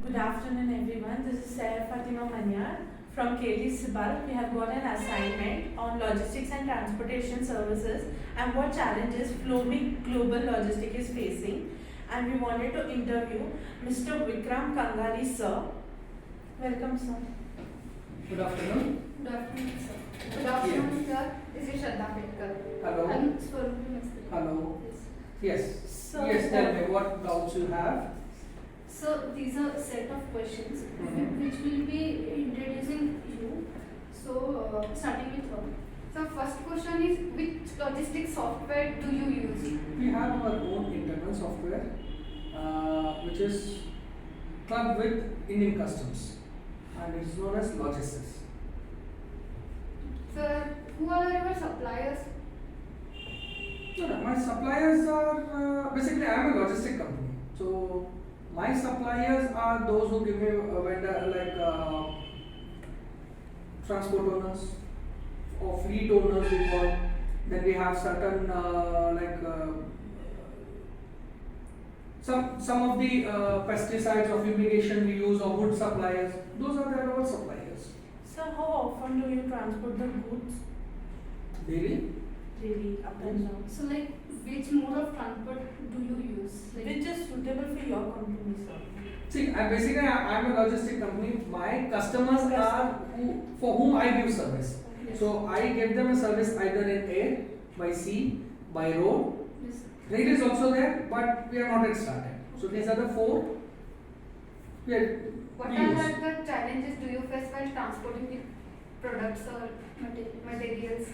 Good afternoon, everyone. This is Sarah Fatima Manyar from KD Sibal. We have got an assignment on logistics and transportation services and what challenges Flowme Global Logistics is facing. And we wanted to interview Mr. Vikram Kangari, sir. Welcome, sir. Good afternoon. Good afternoon, sir. Good afternoon, sir. This is Shraddha Petkar. Hello. I'm Swarupi Mistry. Hello. Yes. Yes. So, Yes, tell me what doubts you have. So these are a set of questions which will be introducing you. So starting with one. So first question is, which logistics software do you use? We have our own internal software, which is clubbed with Indian Customs, and it's known as Logistics. Sir, who are your suppliers? No, my suppliers are basically I am a logistic company, so my suppliers are those who give me a vendor like transport owners or fleet owners we call. Then we have certain some of the pesticides or fumigation we use or wood suppliers. Those are their own suppliers. So, how often do you transport the goods Daily. daily up and down? So like, which mode of transport do you use? Like, Which is suitable for your company, sir? See, I'm a logistic company. My customers are for whom I give service. Yes. So I give them a service either in air, by sea, by road. Yes. Rail is also there, but we are not yet started. So these are the four. We What we are use. the challenges do you face while transporting the products or materials?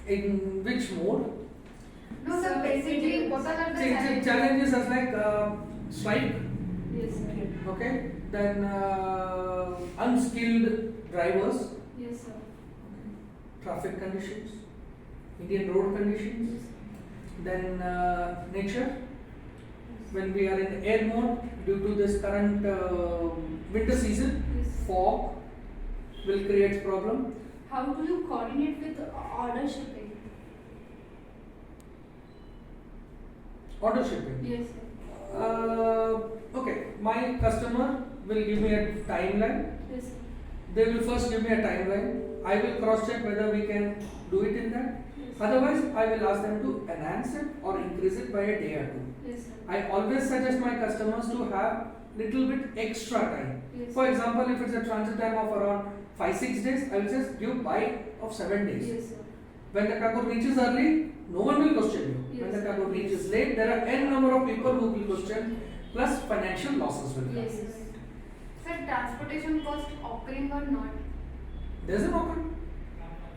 In which mode? No, sir, basically, what are the challenges? Challenges are like strike, Yes, sir. okay? Then unskilled drivers, Yes, sir. traffic conditions, Indian road conditions, then nature. When we are in air mode, due to this current winter season, Yes. fog will create problem. How do you coordinate with order shipping? Order shipping. Yes, sir. Okay, my customer will give me a timeline. Yes, sir. They will first give me a timeline. I will cross check whether we can do it in that. Yes. Otherwise, I will ask them to enhance it or increase it by a day or two. Yes, sir. I always suggest my customers to have little bit extra time. Yes. For example, if it's a transit time of around 5-6 days, I will just give buy of 7 days. Yes, sir. When the cargo reaches early, no one will question you. When Yes. the cargo reaches late, there are n number of people who will question, plus financial losses will come. Yes, sir. Sir, transportation cost occurring or not? There's an open.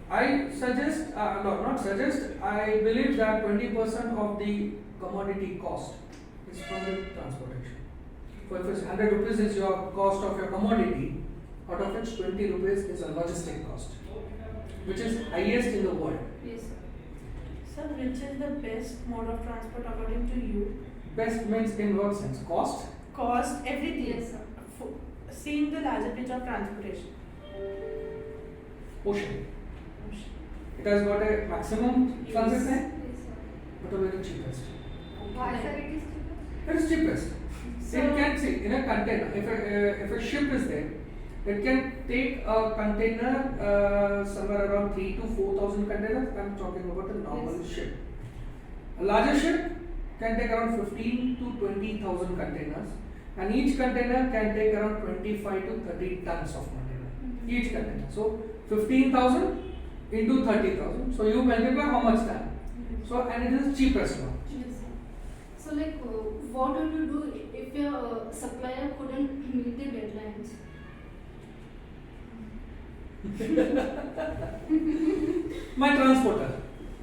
I suggest, no, not suggest, I believe that 20% of the commodity cost is from the transportation. So if it's 100 rupees is your cost of your commodity, out of which 20 rupees is a logistic cost, which is highest in the world. Yes, sir. Sir, which is the best mode of transport according to you? Best means in what sense? Cost? Cost, everything. Yes, sir. Seeing the larger picture of transportation. Ocean. It has got a maximum transit time, Yes, sir. but a very cheapest. Why, sir, it is cheaper? It is cheapest. So- It can see in a container. If a ship is there, it can take a container somewhere around 3 to 4,000 containers. I'm talking about a normal Yes. ship. A larger ship can take around 15 to 20,000 containers, and each container can take around 25 to 30 tons of material. Mhm. Each container. So 15,000 into 30,000. So you multiply how much time. So and it is cheapest one. Yes, sir. So, like, what would you do if your supplier couldn't meet the deadlines? My transporter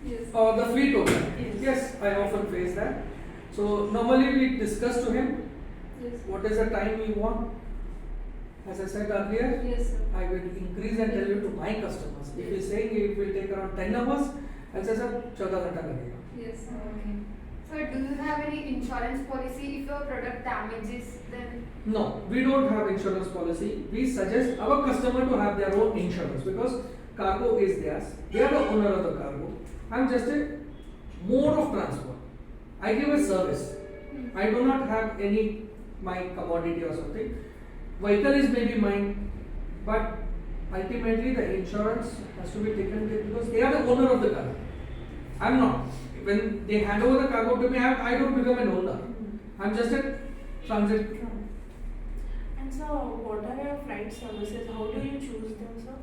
Yes. or the fleet owner. Yes. I often face that. So normally we discuss to him Yes. what is the time we want. As I said earlier, Yes, sir. I will increase and tell you to my customers. If he is saying it will take around 10 hours, I'll say sir 14 घंटा लगेगा. Yes, sir. Okay. So, do you have any insurance policy if your product damages? Then No, we don't have insurance policy. We suggest our customer to have their own insurance because cargo is theirs. They are the owner of the cargo. I'm just a mode of transport. I give a service. I do not have any my commodity or something. vehicle is maybe mine, but ultimately the insurance has to be taken care because they are the owner of the car. I'm not. When they hand over the cargo to me, I don't become an owner. I'm just a transit. And so, what are your flight services? How do you choose them, sir?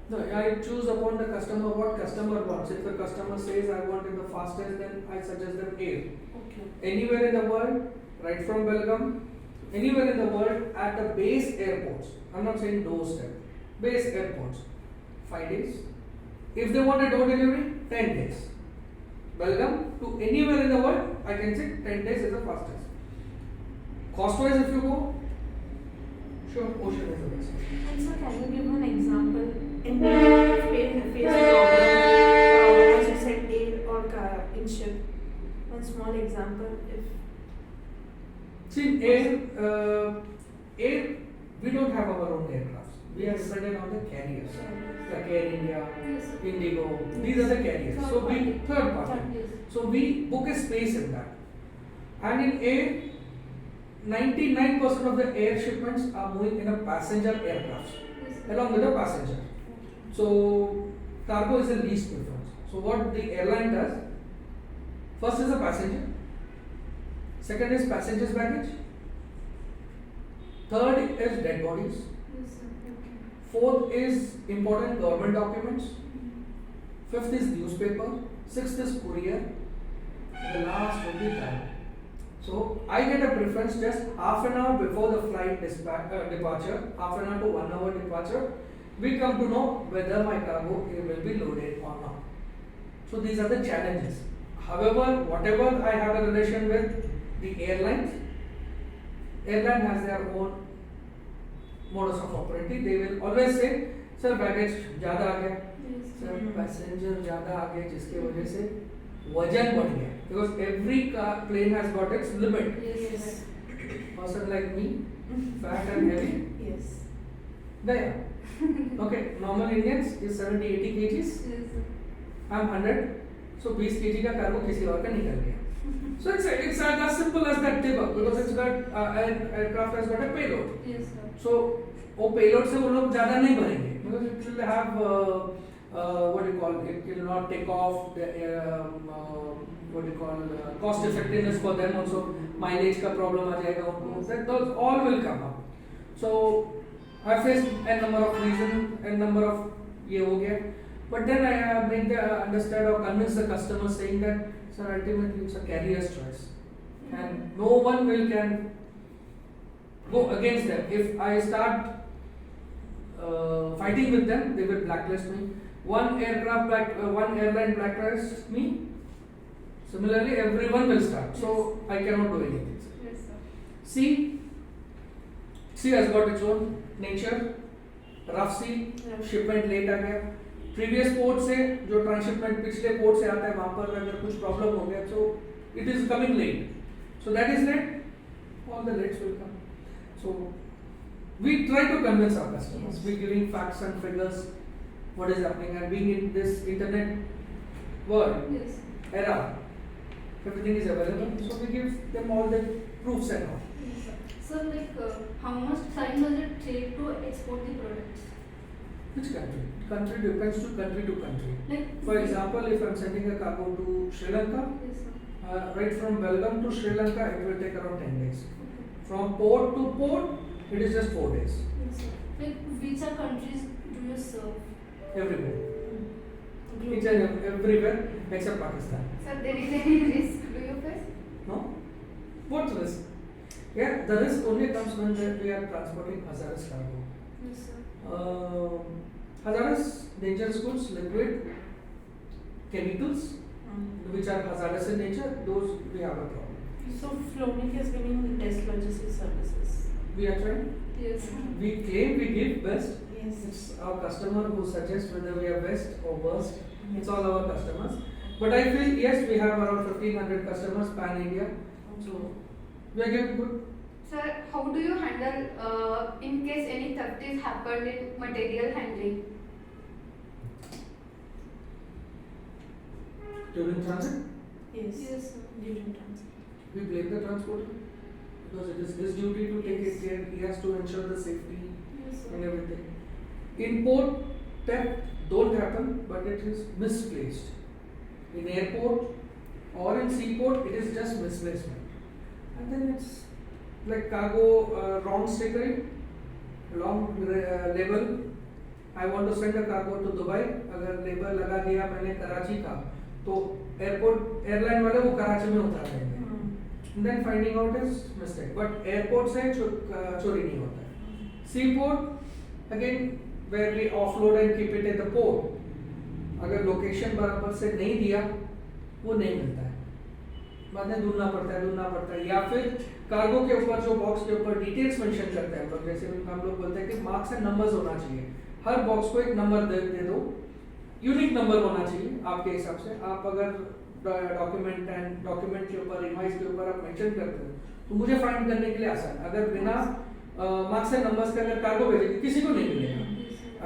No, I choose upon the customer what customer wants. If the customer says I want it the fastest, then I suggest them air. Okay. Anywhere in the world, right from Belgium, anywhere in the world at the base airports. I'm not saying doorstep. Base airports, 5 days. If they want a door delivery, 10 days. Belgium to anywhere in the world, I can say 10 days is the fastest. Cost-wise, if you go, sure, ocean is the best. And so, can you give an example? In face problem, as you said, air or car in ship. One small example, if. See, air, we don't have our own aircrafts. We are dependent on the carriers. Like Air India, Yes, sir. Indigo, these are the carriers. So we third party. Yes. So we book a space in that. And in air, 99% of the air shipments are moving in a passenger aircraft Yes. along with a passenger. So cargo is the least preference. So what the airline does, first is a passenger, second is passengers baggage, third is dead bodies, Yes, sir. Okay. fourth is important government documents, fifth is newspaper, sixth is courier, and the last will be travel. So I get a preference just half an hour before the flight departure, half an hour to 1 hour departure. We come to know whether my cargo will be loaded or not. So these are the challenges. However, whatever I have a relation with the airlines, airline has their own modus of operating. They will always say, sir baggage ज़्यादा आ गया, Yes. Sir passenger ज़्यादा आ गए जिसके वजह से वजन बढ़ गया. Because every plane has got its limit. Yes. Person like me, fat and heavy, Yes. there. Okay, normal Indians is 70-80 kgs. Yes, sir. I'm 100, so 20 kg का कार्गो किसी और का निकल गया. So it's as simple as that table because it's got aircraft has got a payload. Yes, sir. So वो payload से वो लोग ज़्यादा नहीं भरेंगे because it will have what do you call it will not take off the what do you call cost effectiveness for them also, mileage का problem आ जाएगा उनको, that those all will come up. So I faced a number of reasons, a number of ये हो गया, but then I make the understand or convince the customer saying that sir ultimately it's a carrier's choice and no one will can go against them. If I start fighting with them, they will blacklist me. One airline blacklists me. Similarly, everyone will start. So I cannot do anything. Yes, sir. Sea has got its own nature. Rough sea, shipment late आ गया. Previous port से जो transshipment पिछले port से आता है वहाँ पर अगर कुछ problem हो गया, so it is coming late. So that is late. All the lates will come. So we try to convince our customers. We giving facts and figures, what is happening, and being in this internet world Yes. era, everything is available. So we give them all the proofs and all. Yes, sir. So, like, how much time does it take to export the products? Which country? Country depends to country. Like, For example, if I'm sending a cargo to Sri Lanka, Yes, sir. right from Belgium to Sri Lanka, it will take around 10 days. Okay. From port to port, it is just 4 days. Yes, sir. Like, which are countries do you serve? Everywhere. Each and everywhere except Pakistan. Sir, there is any risk do you face? No? What risk? Yeah, the risk only comes when we are transporting hazardous cargo. Yes, sir. Hazardous, dangerous goods, liquid, chemicals, which are hazardous in nature, those we have a problem. So Flomic is giving best logistics services. We are trying. Yes, sir. We claim we give best. Yes. It's our customer who suggests whether we are best or worst. Yes. It's all our customers. But I feel yes, we have around 1,500 customers pan India. So we are giving good. Sir, how do you handle in case any theft is happened in material handling? During transit, Yes. Yes, sir. During transit. we blame the transporter because it is his duty to take here, he has to ensure the safety Yes, sir. and everything. In port, theft don't happen, but it is misplaced. In airport or in seaport, it is just misplacement. And then it's like cargo wrong stickering, wrong label. I want to send a cargo to Dubai. अगर label लगा दिया मैंने कराची का, तो airport airline वाले वो कराची में उतार देंगे. Then finding out is mistake. But airport से चोरी नहीं होता है. Seaport again where we offload and keep it at the port. अगर लोकेशन बराबर से नहीं दिया, वो नहीं मिलता है. बाद में ढूंढना पड़ता है. या फिर कार्गो के ऊपर जो बॉक्स के ऊपर डिटेल्स मेंशन करते हैं, मतलब जैसे हम लोग बोलते हैं कि मार्क्स एंड नंबर्स होना चाहिए. हर बॉक्स को एक नंबर दे दो, यूनिक नंबर होना चाहिए आपके हिसाब से. आप अगर डॉक्यूमेंट के ऊपर इनवॉइस के ऊपर आप मेंशन करते हो तो मुझे फाइंड करने के लिए आसान. अगर बिना मार्क्स एंड नंबर्स के अगर कार्गो भेजेंगे किसी को नहीं मिलेगा.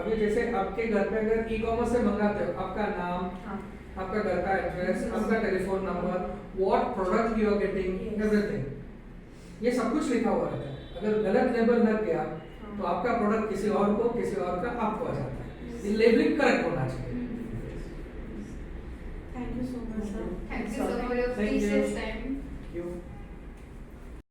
अभी जैसे आपके घर पे अगर ई-कॉमर्स से मंगाते हो, आपका नाम, आपका घर का एड्रेस, आपका telephone number, what product you are getting, everything, ये सब कुछ लिखा हुआ रहता है. अगर गलत लेबल लग गया तो आपका प्रोडक्ट किसी और को, किसी और का आपको आ जाता है. ये लेबलिंग करेक्ट होना चाहिए. Thank you so much, sir. Thank you so much for your Thank you. precious time. You